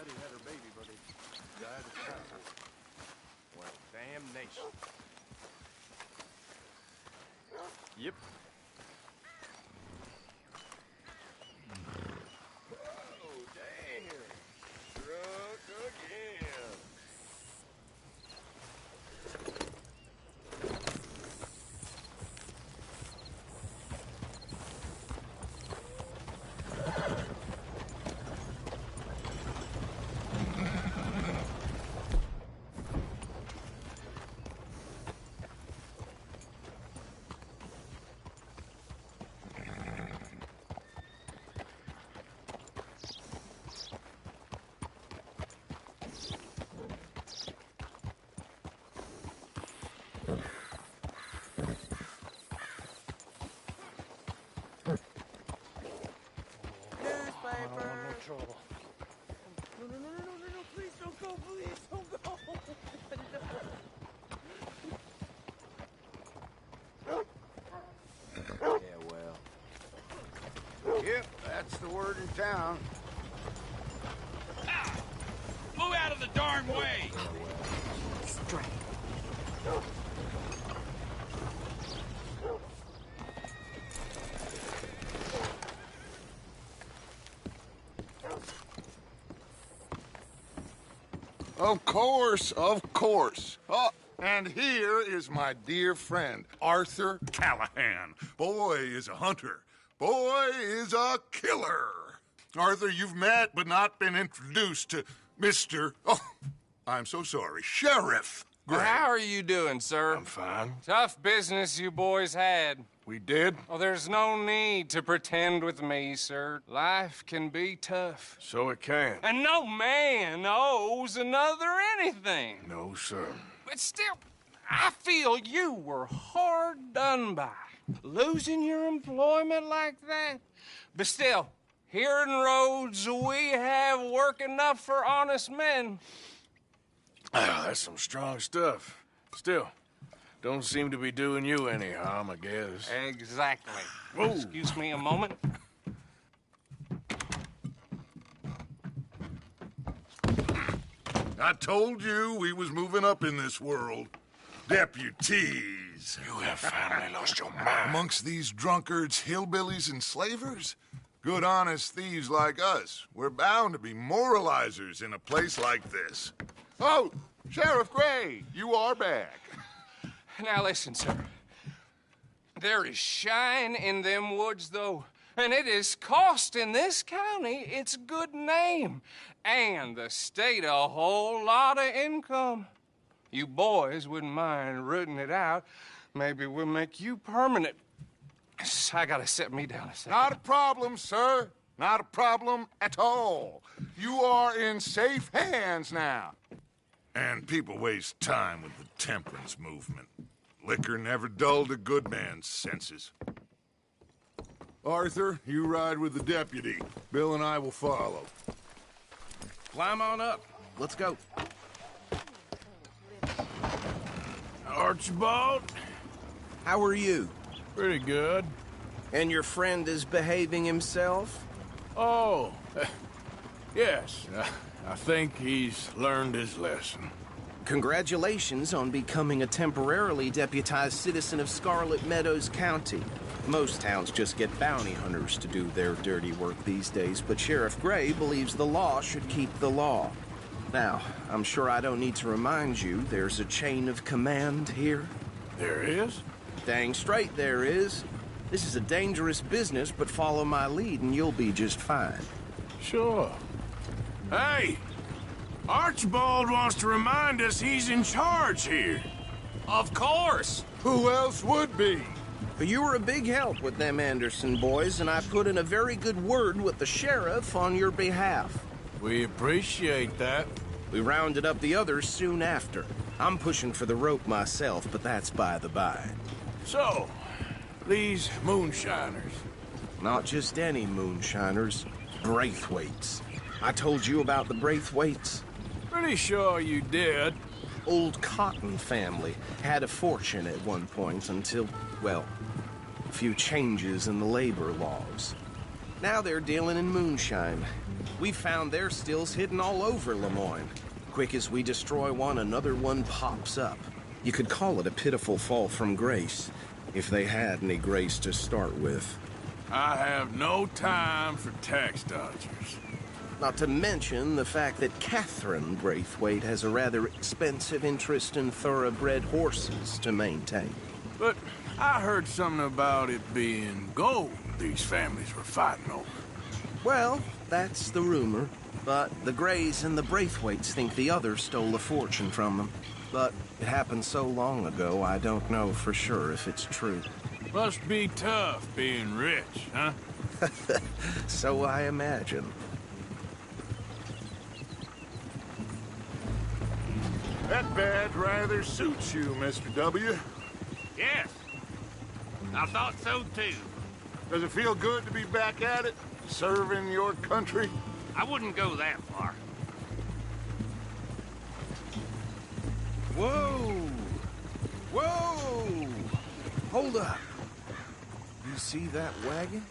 Betty had her baby, but it died of typhoid. Well, damnation. Yep. Oh, damn. Drunk again. Trouble. No, please don't go, please don't go. Yeah, well. Yep, that's the word in town. Ah! Move out of the darn way! Yeah, well. Straight. Of course, of course. Oh, and here is my dear friend, Arthur Callahan. Boy is a hunter. Boy is a killer. Arthur, you've met but not been introduced to Mr. Oh, I'm so sorry, Sheriff Gray. How are you doing, sir? I'm fine. Tough business you boys had. We did? Oh, there's no need to pretend with me, sir. Life can be tough. So it can. And no man owes another anything. No, sir. But still, I feel you were hard done by. Losing your employment like that. But still, here in Rhodes, we have work enough for honest men. Ah, that's some strong stuff. Still, don't seem to be doing you any harm, I guess. Exactly. Whoa. Excuse me a moment. I told you we was moving up in this world. Deputies. You have finally lost your mind. Amongst these drunkards, hillbillies, and slavers? Good honest thieves like us. We're bound to be moralizers in a place like this. Oh, Sheriff Gray, you are back. Now listen, sir. There is shine in them woods, though, and it is costing this county its good name and the state a whole lot of income. You boys wouldn't mind rooting it out. Maybe we'll make you permanent. I gotta set me down a second. Not a problem, sir. Not a problem at all. You are in safe hands now. And people waste time with the temperance movement. Liquor never dulled a good man's senses. Arthur, you ride with the deputy. Bill and I will follow. Climb on up. Let's go. Archibald? How are you? Pretty good. And your friend is behaving himself? Oh, yes. I think he's learned his lesson. Congratulations on becoming a temporarily deputized citizen of Scarlet Meadows County. Most towns just get bounty hunters to do their dirty work these days, but Sheriff Gray believes the law should keep the law. Now, I'm sure I don't need to remind you there's a chain of command here. There is? Dang straight there is. This is a dangerous business, but follow my lead and you'll be just fine. Sure. Hey! Archibald wants to remind us he's in charge here. Of course! Who else would be? But you were a big help with them Anderson boys, and I put in a very good word with the sheriff on your behalf. We appreciate that. We rounded up the others soon after. I'm pushing for the rope myself, but that's by the by. So, these moonshiners. Not just any moonshiners, Braithwaites. I told you about the Braithwaites. Pretty sure you did. Old Cotton family had a fortune at one point until, well, a few changes in the labor laws. Now they're dealing in moonshine. We found their stills hidden all over Lemoyne. Quick as we destroy one, another one pops up. You could call it a pitiful fall from grace, if they had any grace to start with. I have no time for tax dodgers. Not to mention the fact that Catherine Braithwaite has a rather expensive interest in thoroughbred horses to maintain. But I heard something about it being gold these families were fighting over. Well, that's the rumor. But the Greys and the Braithwaites think the others stole a fortune from them. But it happened so long ago, I don't know for sure if it's true. Must be tough being rich, huh? So I imagine. That badge rather suits you, Mr. W. Yes. I thought so too. Does it feel good to be back at it, serving your country? I wouldn't go that far. Whoa! Whoa! Hold up. You see that wagon?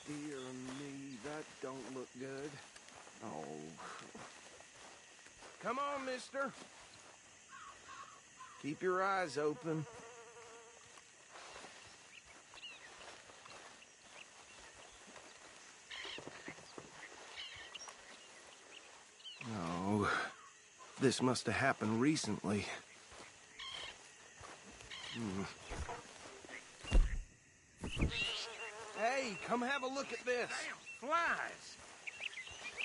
Dear me, that don't look good. Oh. Come on, mister. Keep your eyes open. No. This must have happened recently. Hey, come have a look at this. Damn, flies.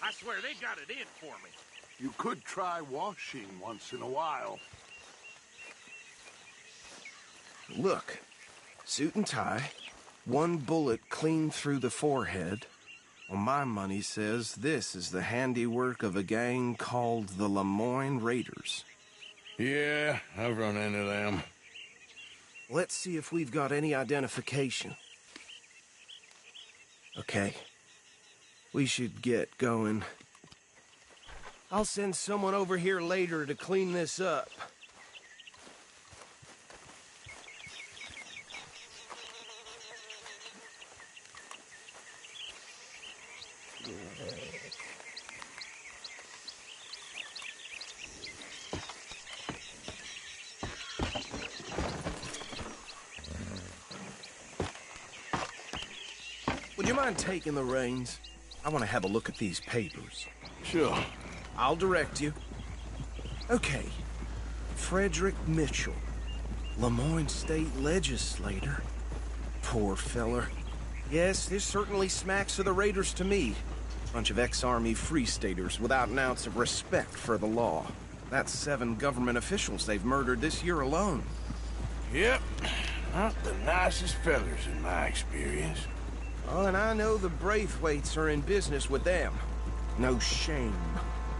I swear they got it in for me. You could try washing once in a while. Look, suit and tie, one bullet clean through the forehead. Well, my money says this is the handiwork of a gang called the Lemoyne Raiders. Yeah, I've run into them. Let's see if we've got any identification. Okay. We should get going. I'll send someone over here later to clean this up. Would you mind taking the reins? I want to have a look at these papers. Sure. I'll direct you. Okay. Frederick Mitchell, Lemoyne State Legislator. Poor feller. Yes, this certainly smacks of the Raiders to me. Bunch of ex-Army Free Staters without an ounce of respect for the law. That's 7 government officials they've murdered this year alone. Yep. Not the nicest fellers in my experience. Oh, and I know the Braithwaites are in business with them. No shame.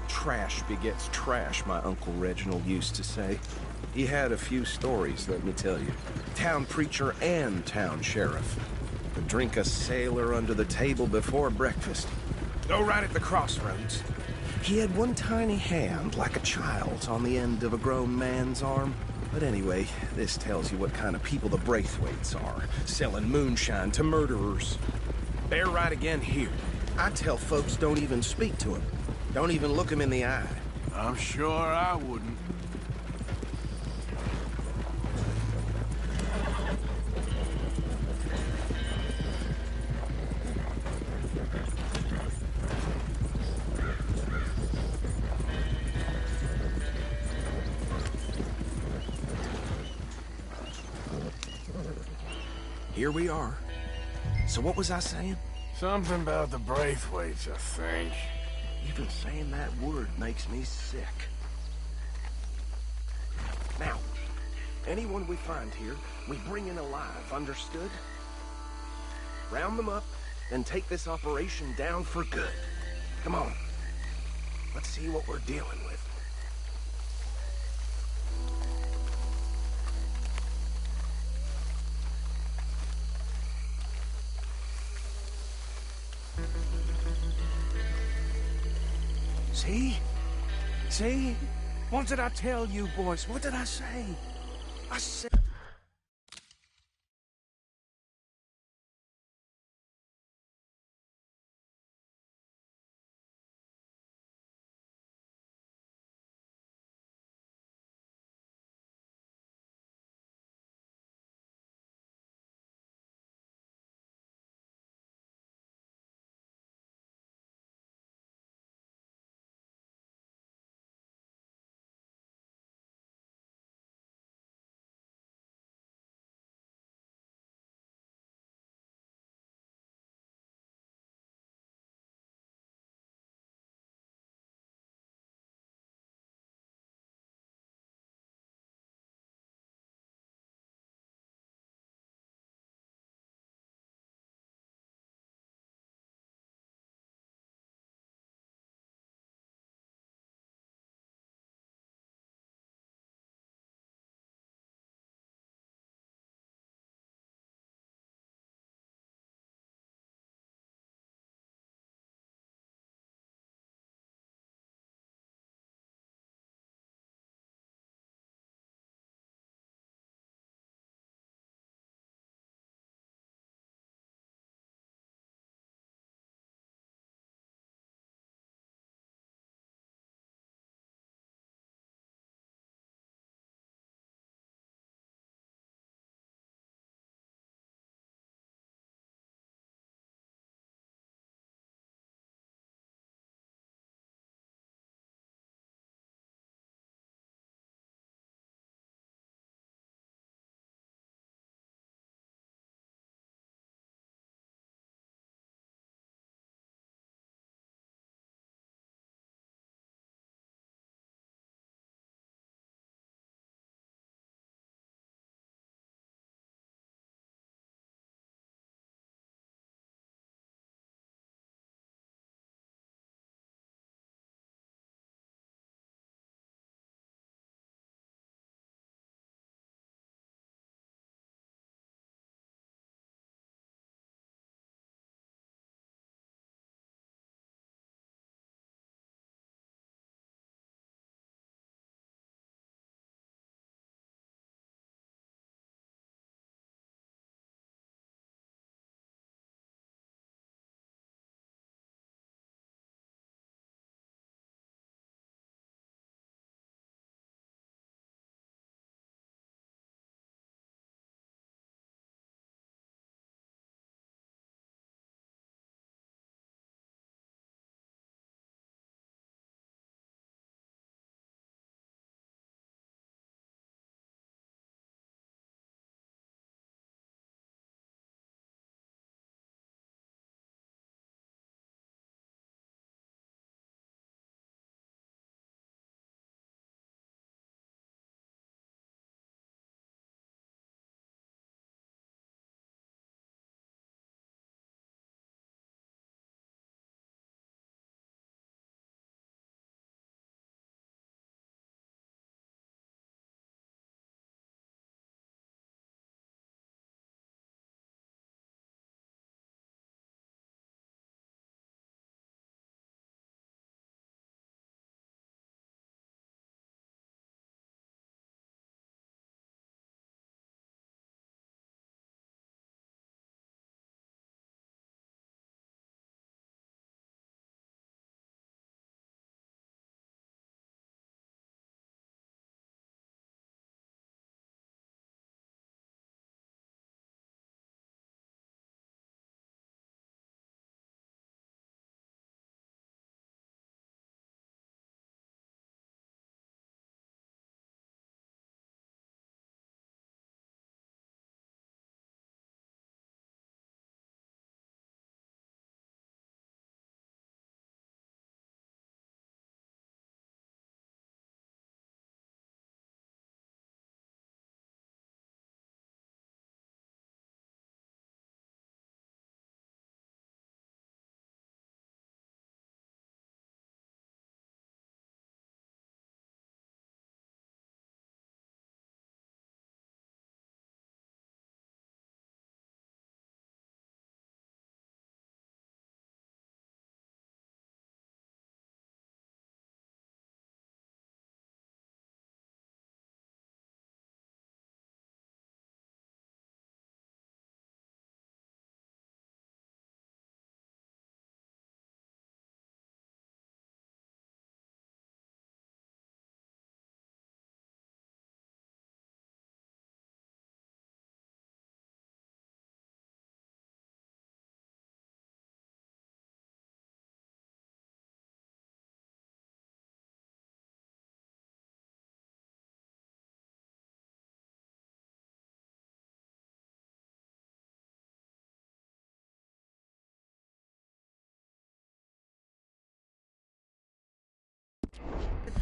Trash begets trash, my Uncle Reginald used to say. He had a few stories, let me tell you. Town preacher and town sheriff. Would drink a sailor under the table before breakfast. Go right at the crossroads. He had one tiny hand, like a child's, on the end of a grown man's arm. But anyway, this tells you what kind of people the Braithwaites are. Selling moonshine to murderers. Bear right again here. I tell folks don't even speak to him. Don't even look him in the eye. I'm sure I wouldn't. Here we are. So what was I saying? Something about the Braithwaites, I think. Even saying that word makes me sick. Now, anyone we find here, we bring in alive, understood? Round them up, then take this operation down for good. Come on. Let's see what we're dealing with. See? See? What did I tell you, boys? What did I say? I said...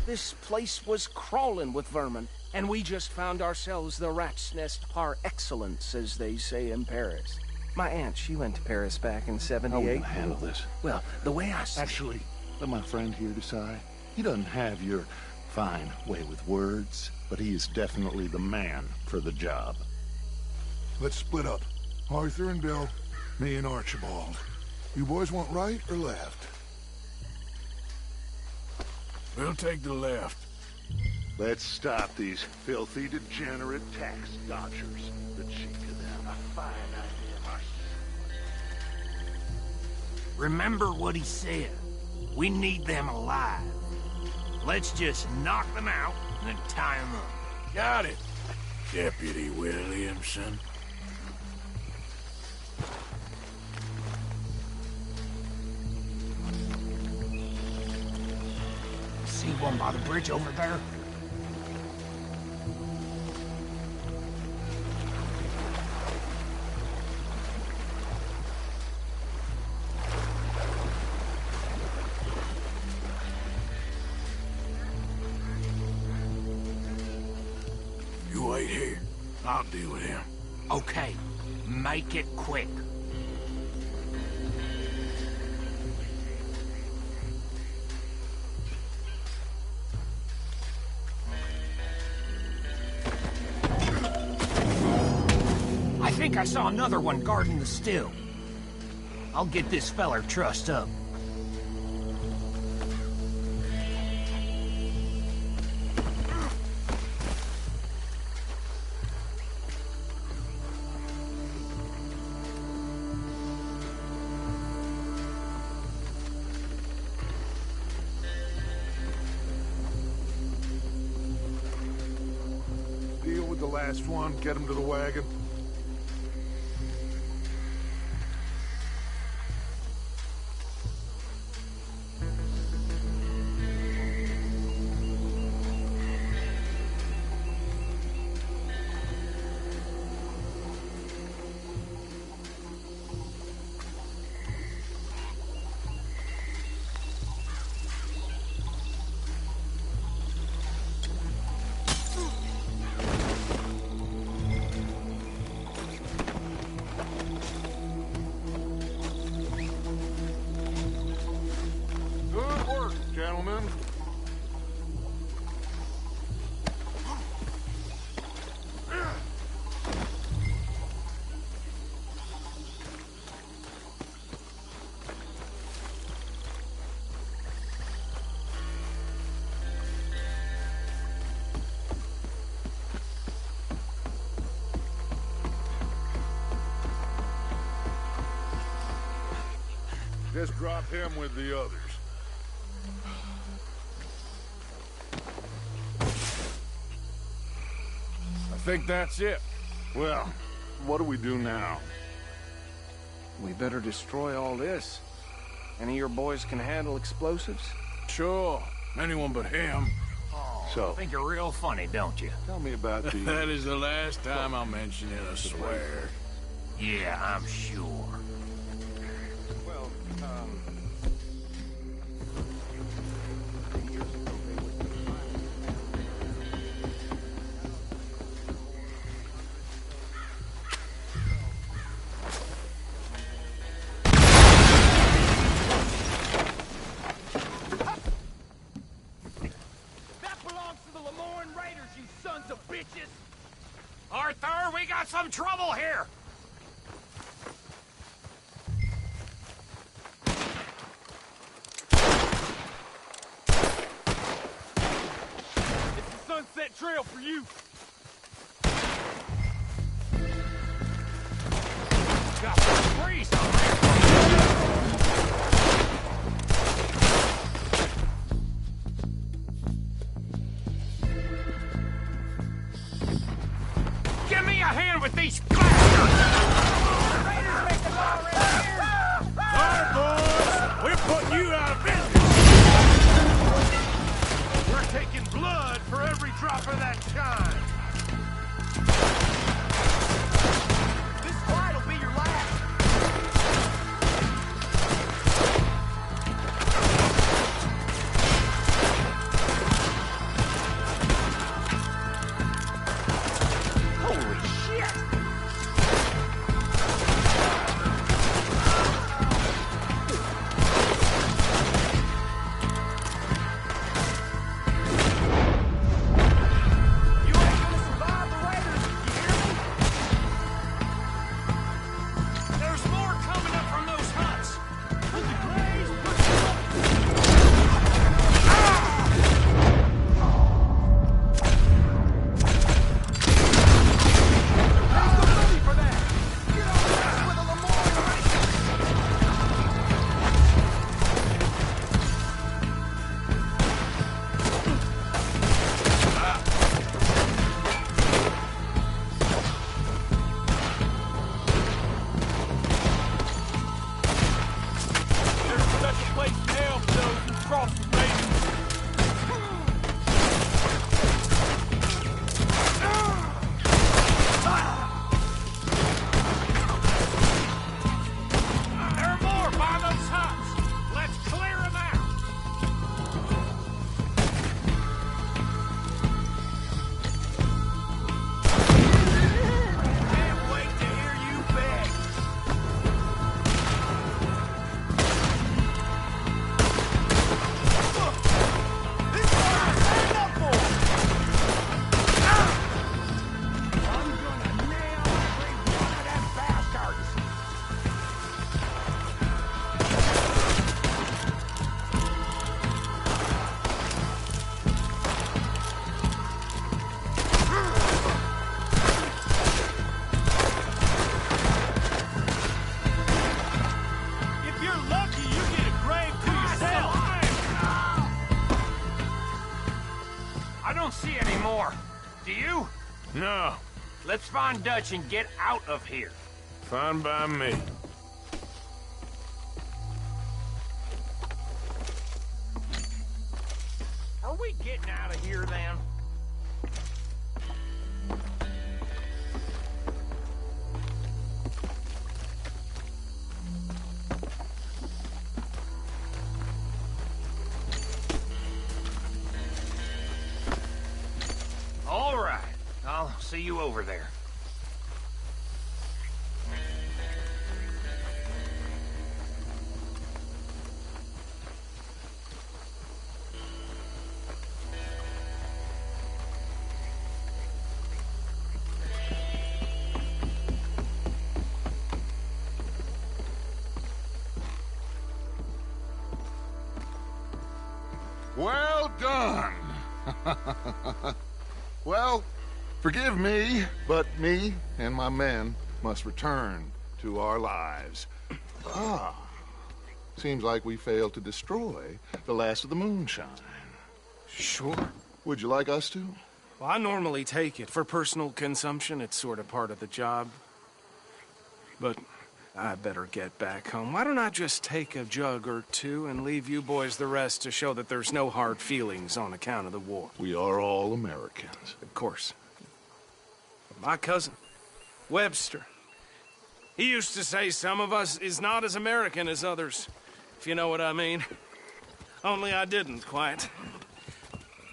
This place was crawling with vermin, and we just found ourselves the rat's nest par excellence, as they say in Paris. My aunt, she went to Paris back in How are we '78. gonna handle this? Well, the way I see Actually, let my friend here decide. He doesn't have your fine way with words, but he is definitely the man for the job. Let's split up. Arthur and Bill, me and Archibald. You boys want right or left? We'll take the left. Let's stop these filthy, degenerate tax dodgers. The cheek of them. A fine idea, Marcy. Remember what he said. We need them alive. Let's just knock them out and then tie them up. Got it, Deputy Williamson. See one by the bridge over there? You wait here. I'll deal with him. Okay, make it quick. I think I saw another one guarding the still. I'll get this feller trussed up. Deal with the last one, get him to the wagon. Good work, gentlemen. Just drop him with the others. I think that's it. Well, what do we do now? we better destroy all this. Any of your boys can handle explosives? Sure. Anyone but him. So, Think you're real funny, don't you? tell me about the... That is the last time I'll mention it, I swear. Yeah, I'm sure. Well, Arthur, we got some trouble here! it's the Sunset Trail for you. Got some breeze on there. Give me a hand with these Sorry, boys. We're putting you out of business. We're taking blood for every drop of that shine. This fight will be your last. don't see any more. Do you? No, Let's find Dutch and get out of here. fine by me. Are we getting out of here, then? All right. I'll see you over there. Well done. Well, forgive me, but me and my men must return to our lives. Seems like we failed to destroy the last of the moonshine. Sure. Would you like us to? Well, I normally take it. For personal consumption, it's sort of part of the job. But I better get back home. Why don't I just take a jug or two and leave you boys the rest to show that there's no hard feelings on account of the war? We are all Americans. Of course. My cousin, Webster, he used to say some of us is not as American as others, if you know what I mean. Only I didn't quite.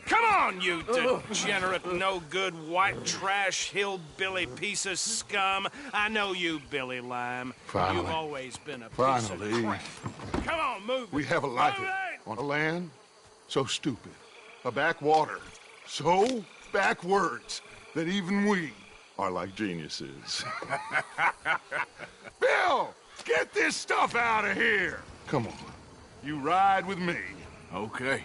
Come on, you degenerate, no-good, white trash, hillbilly piece of scum. I know you, Billy Lime. Finally. You've always been a piece Finally. of crap. Come on, move it. We have a life Move it! on a land so stupid, a backwater so backwards that even we are like geniuses. Bill, get this stuff out of here. Come on, you ride with me. Okay.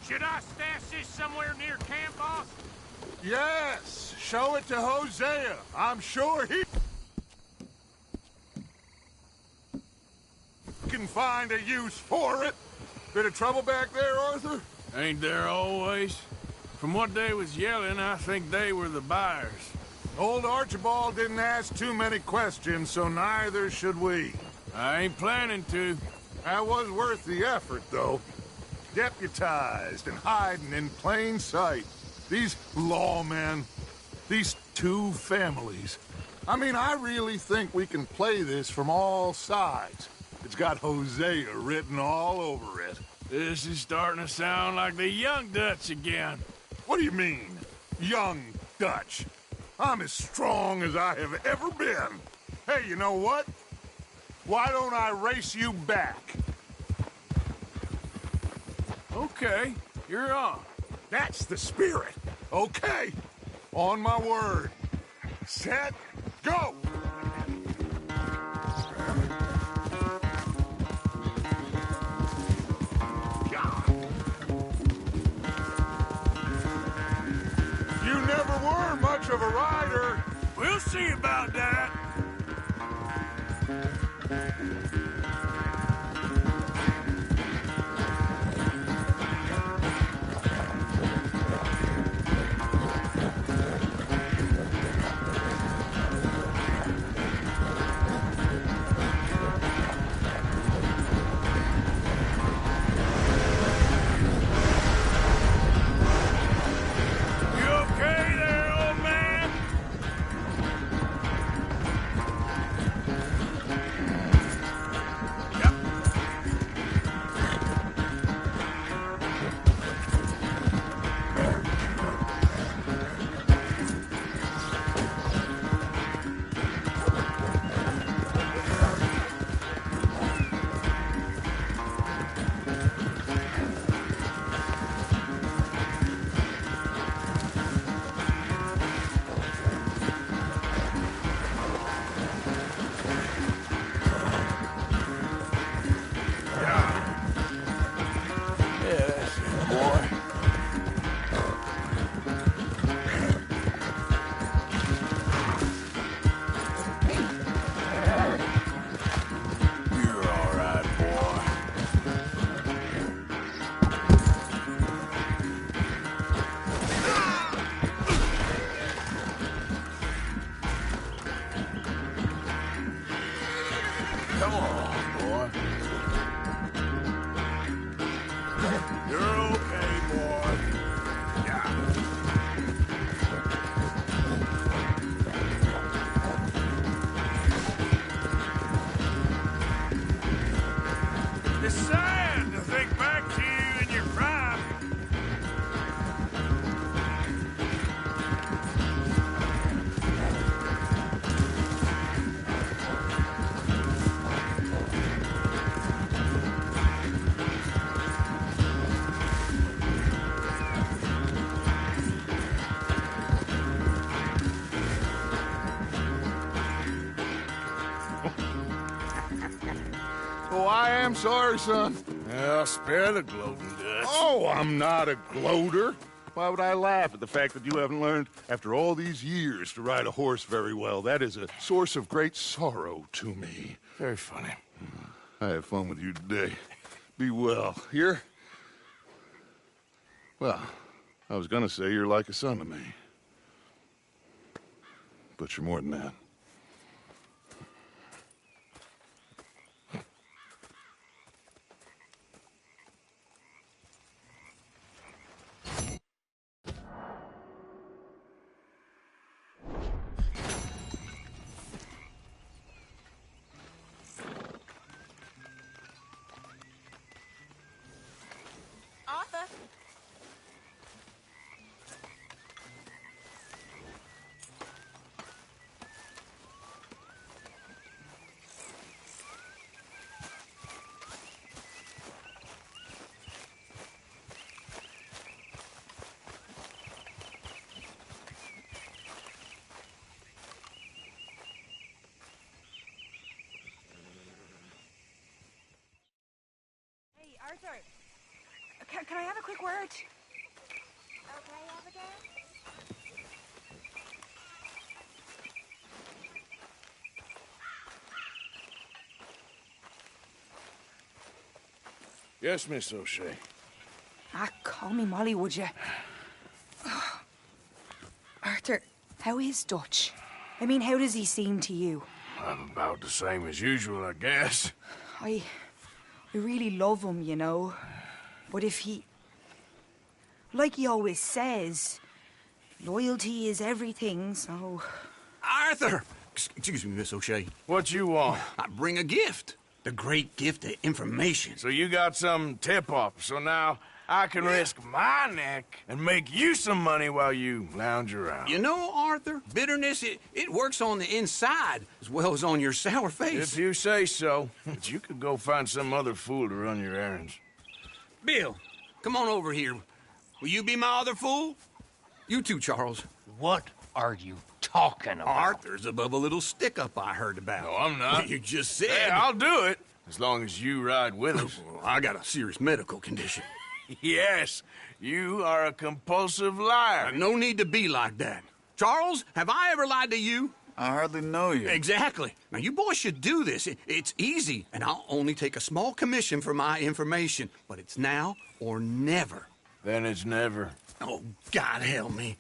Should I stash this somewhere near camp, boss? Yes, show it to Hosea. I'm sure he can find a use for it. Bit of trouble back there, Arthur? Ain't there always? From what they was yelling, I think they were the buyers. Old Archibald didn't ask too many questions, so neither should we. I ain't planning to. That was worth the effort, though. Deputized and hiding in plain sight. These lawmen, these two families. I mean, I really think we can play this from all sides. It's got Hosea written all over it. This is starting to sound like the young Dutch again. What do you mean, young Dutch? I'm as strong as I have ever been. Hey, you know what? Why don't I race you back? Okay, you're on. That's the spirit. Okay. On my word. Set, go! You never were much of a rider. We'll see about that. You're okay, boy. Yeah. It's sad to think back to you in your prime. Oh, I am sorry, son. Well, spare the gloating, Dutch. Oh, I'm not a gloater. Why would I laugh at the fact that you haven't learned, after all these years, to ride a horse very well? That is a source of great sorrow to me. Very funny. I had fun with you today. Be well. Here? Well, I was gonna say you're like a son to me. But you're more than that. Arthur. Hey, Arthur. Can I have a quick word? Okay, Abigail? Yes, Miss O'Shea. Ah, call me Molly, would you? Arthur, how is Dutch? I mean, how does he seem to you? I'm about the same as usual, I guess. I really love him, you know. But if he... Like he always says, loyalty is everything, so... Arthur! Excuse me, Miss O'Shea. What you want? I bring a gift. The great gift of information. So you got some tip-off, so now I can risk my neck and make you some money while you lounge around. You know, Arthur, bitterness, it works on the inside as well as on your sour face. If you say so. But you could go find some other fool to run your errands. Bill, come on over here. Will you be my other fool? You too, Charles. What are you talking about? Arthur's above a little stick-up I heard about. No, I'm not. You just said... Hey, I'll do it, as long as you ride with us. I got a serious medical condition. Yes, you are a compulsive liar. No need to be like that. Charles, have I ever lied to you? I hardly know you. Exactly. Now, you boys should do this. It's easy, and I'll only take a small commission for my information. But it's now or never. Then it's never. Oh, God help me.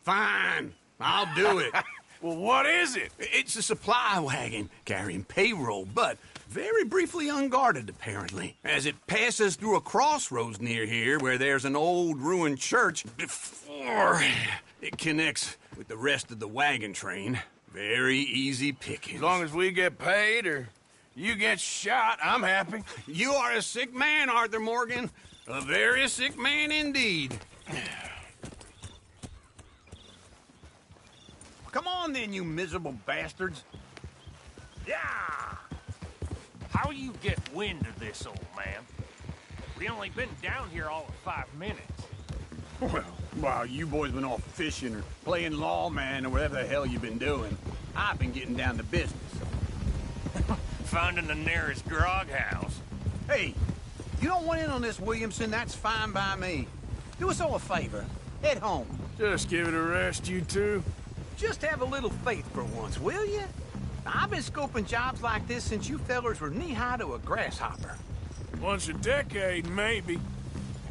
Fine. I'll do it. Well, what is it? It's a supply wagon carrying payroll, but very briefly unguarded, apparently, as it passes through a crossroads near here where there's an old ruined church before it connects with the rest of the wagon train. Very easy pickings. As long as we get paid or you get shot, I'm happy. You are a sick man, Arthur Morgan. A very sick man indeed. Come on then, you miserable bastards. Yeah! How you get wind of this, old man? We only been down here all of 5 minutes. Well, while you boys been off fishing or playing lawman or whatever the hell you've been doing, I've been getting down to business. Finding the nearest grog house. Hey, you don't want in on this, Williamson, that's fine by me. Do us all a favor. Head home. Just give it a rest, you two. Just have a little faith for once, will you? I've been scoping jobs like this since you fellers were knee-high to a grasshopper. Once a decade, maybe.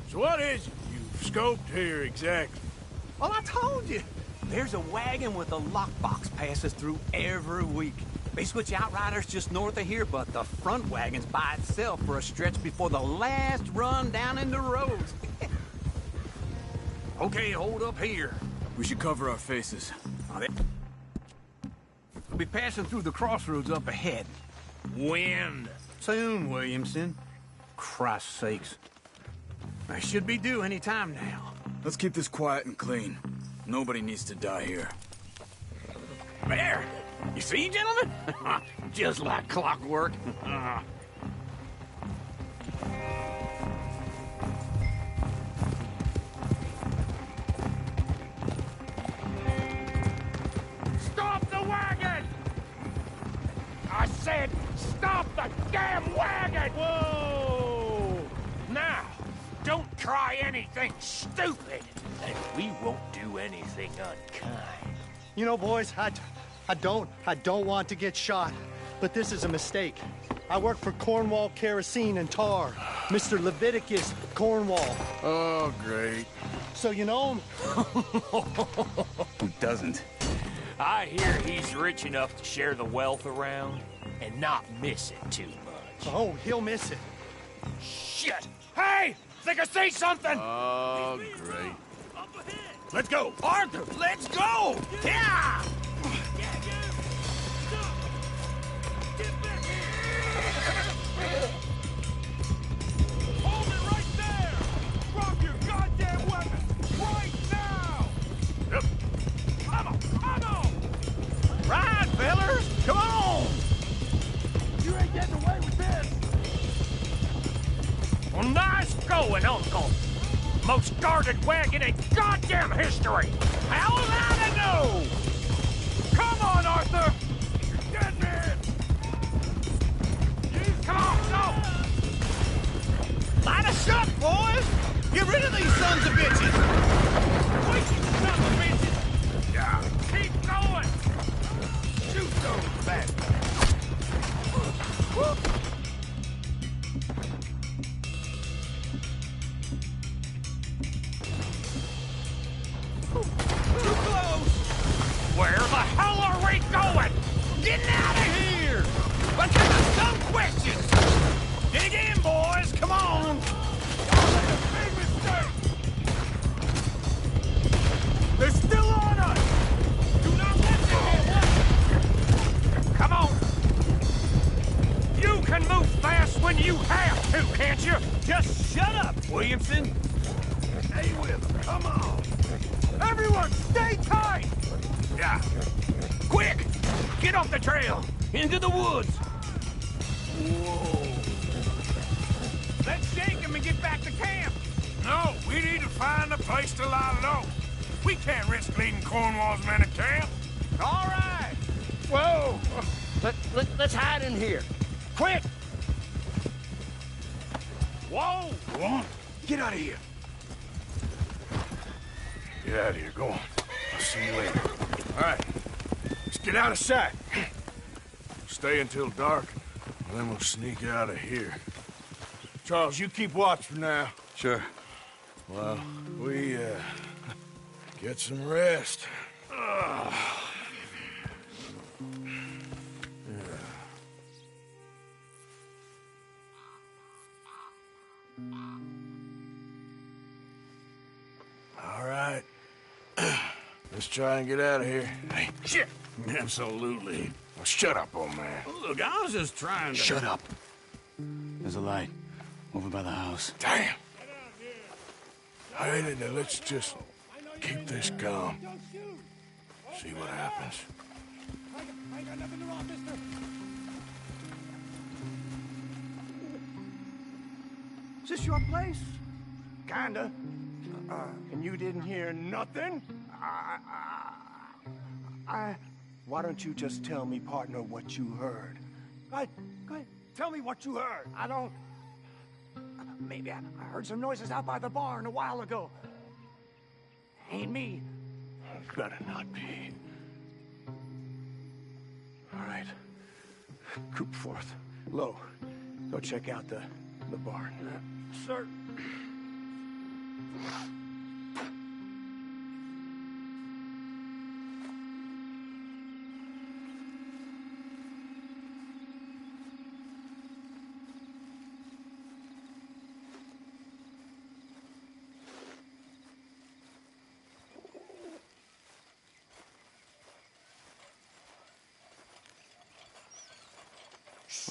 So what is it you've scoped here exactly? Well, I told you. There's a wagon with a lockbox passes through every week. They switch outriders just north of here, but the front wagon's by itself for a stretch before the last run down in the roads. Okay, hold up here. We should cover our faces. We'll be passing through the crossroads up ahead. Wind. Soon, Williamson. Christ's sakes. I should be due any time now. Let's keep this quiet and clean. Nobody needs to die here. There! You see, gentlemen? Just like clockwork. Stop the wagon! I said, stop the damn wagon! Whoa! Now, don't try anything stupid, and we won't do anything unkind. You know, boys, I don't want to get shot, but this is a mistake. I work for Cornwall Kerosene and Tar, Mr. Leviticus Cornwall. Oh, great. So you know him? Who doesn't? I hear he's rich enough to share the wealth around and not miss it too much. Oh, he'll miss it. Shit! Hey! Think I see something! Oh, great. Let's go! Arthur, let's go! Yeah! Hold it right there! Drop your goddamn weapon! Right now! Yep. Come on! Right, fellers! Come on! You ain't getting away with this! Well, nice going, Uncle! Most guarded wagon in goddamn history! How was I to know? Come on, Arthur! You're dead man! Come on, go! Line us up, boys! Get rid of these sons of bitches! Wait, you son of bitches! Yeah, keep going! Shoot those bastards! Too close! Where the hell are we going? Getting out of here! But there's a dumb questions! Dig in, boys! Come on! Big mistake! They're still on us! Do not let them get away! Come on! You can move fast when you have to, can't you? Just shut up, Williamson! Stay with them, come on! Everyone, stay tight! Yeah. Quick! Get off the trail! Into the woods! Whoa! Let's shake him and get back to camp! No, we need to find a place to lie low. We can't risk leading Cornwall's men to camp. All right! Whoa! Let's hide in here. Quick! Whoa! Go on. Get out of here. Get out of here. Go on. I'll see you later. All right. Let's get out of sight. Stay until dark, and then we'll sneak out of here. Charles, you keep watch for now. Sure. Well, we, get some rest. All right. Let's try and get out of here. Hey, shit! Absolutely. Well, shut up, old man. Look, I was just trying to... Shut up. There's a light over by the house. Damn. All right, now let's just keep this calm. See what happens. I got nothing wrong, mister. Is this your place? Kinda. And you didn't hear nothing? Why don't you just tell me, partner, what you heard? Go ahead. Tell me what you heard. I don't... Maybe I heard some noises out by the barn a while ago. Ain't me. Better not be. All right. Group forth. Low. Go check out the barn. Sir.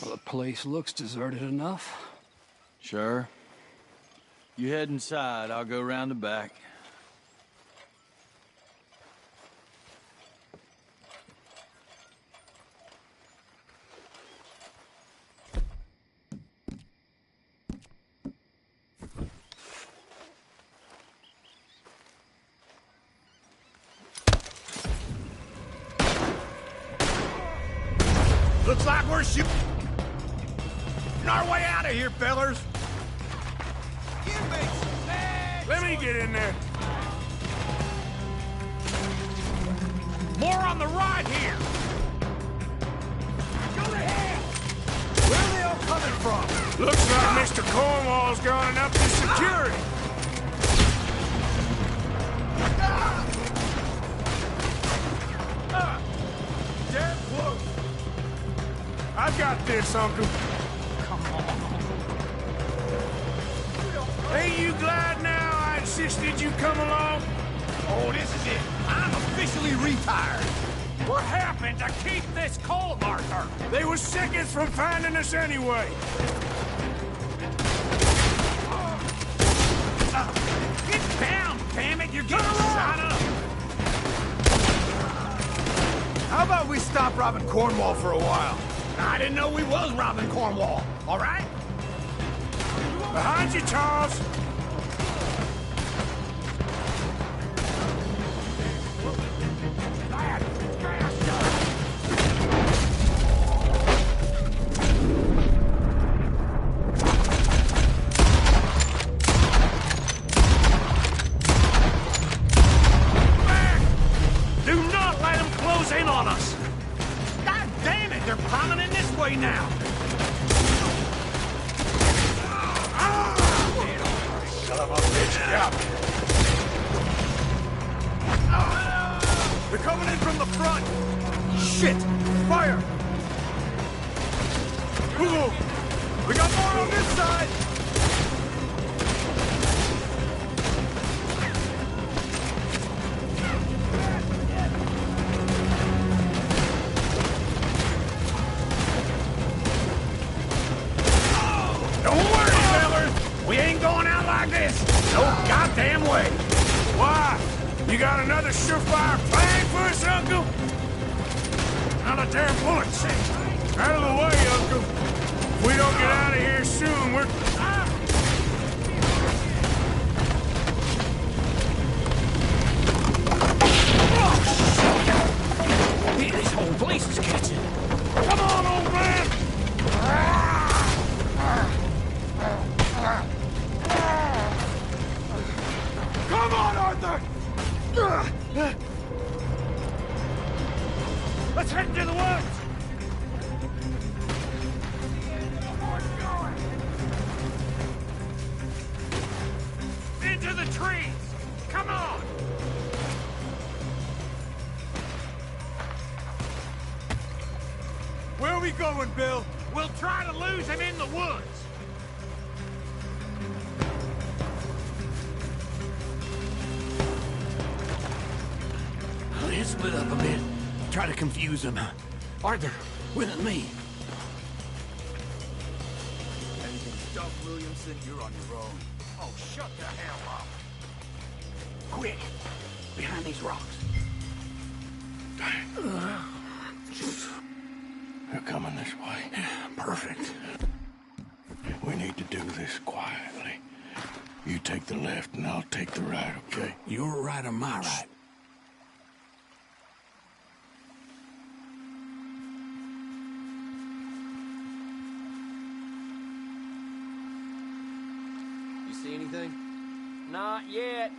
Well, the place looks deserted enough. Sure. You head inside, I'll go round the back. Looks like we're shooting our way out of here, fellers. Let me get in there. More on the right here. Go to hell! Where are they all coming from? Looks like Mr. Cornwall's gone up to security. Damn close. I've got this, Uncle. Come on. Ain't you glad now I insisted you come along? Oh, this is it. I'm officially retired. What happened to keep this cold, Arthur? They were seconds from finding us anyway. Get down, damn it! You're getting shot up. How about we stop robbing Cornwall for a while? I didn't know we was robbing Cornwall. All right? Behind you, Charles. Do not let them close in on us. God damn it! They're coming in this way now. Son of a bitch! Yeah. They're coming in from the front. Shit! Fire! Ooh. We got more on this side. Don't worry, fellas. We ain't going out like this. No goddamn way. Why? You got another surefire plan for us, Uncle? Not a damn bullet, Six. Out of the way, Uncle. If we don't get out of here soon, we're... This whole place is catching. Come on, old man! Come on, Arthur! Let's head into the woods! Into the trees! Come on! Where are we going, Bill? We'll try to lose him in the woods. Let's split up a bit. Try to confuse them. Arthur, with me. Anything Duff Williamson, you're on your own. Oh, shut the hell up. Quick, behind these rocks. They're coming this way. Perfect. We need to do this quietly. You take the left and I'll take the right, okay? Your right or my right? You see anything? Not yet.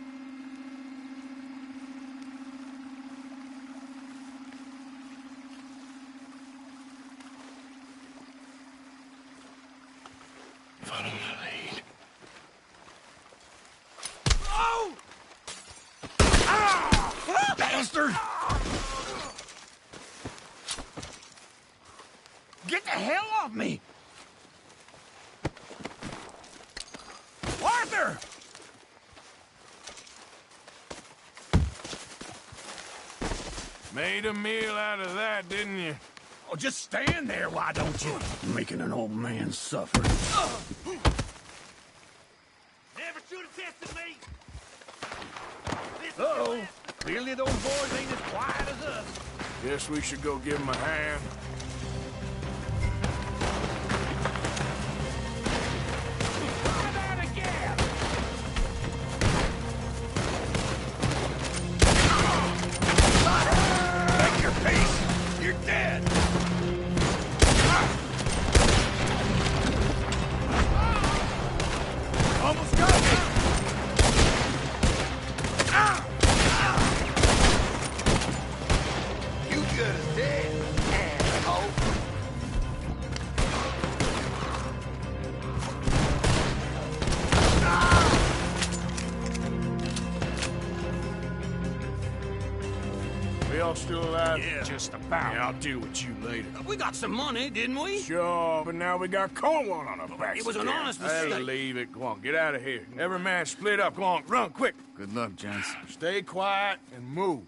Follow my lead. Oh! Ah! Bastard! Get the hell off me! Arthur! Made a meal out of that, didn't you? Oh, just stand there, why don't you? Making an old man suffer. Never should have tested me! Uh-oh. Clearly those boys ain't as quiet as us. Guess we should go give him a hand. Try that again! Take your peace. You're dead. Almost got me. You good as dead, asshole. We all still alive? Yeah. Just about. Yeah, I'll deal with you later. We got some money, didn't we? Sure, but now we got Cornwall on our backs. It was an again. honest mistake. That'll leave it. Go on, get out of here. Every man split up. Go on, run, quick. Good luck, gents. Stay quiet and move.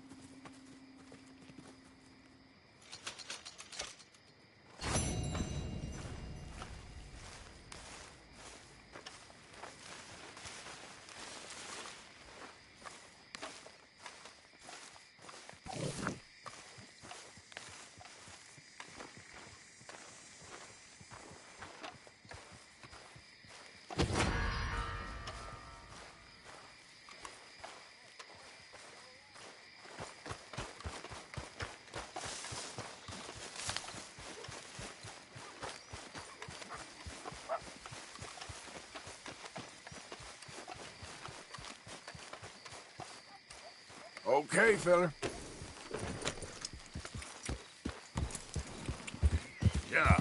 Okay, fella. Yeah.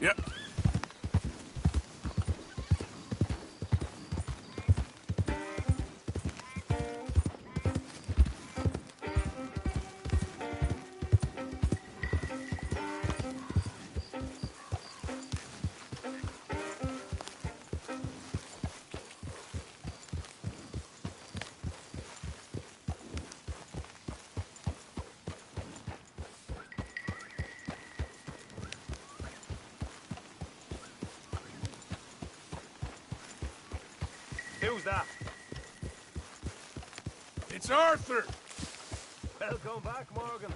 Yep. Who's that? It's Arthur! Welcome back, Morgan.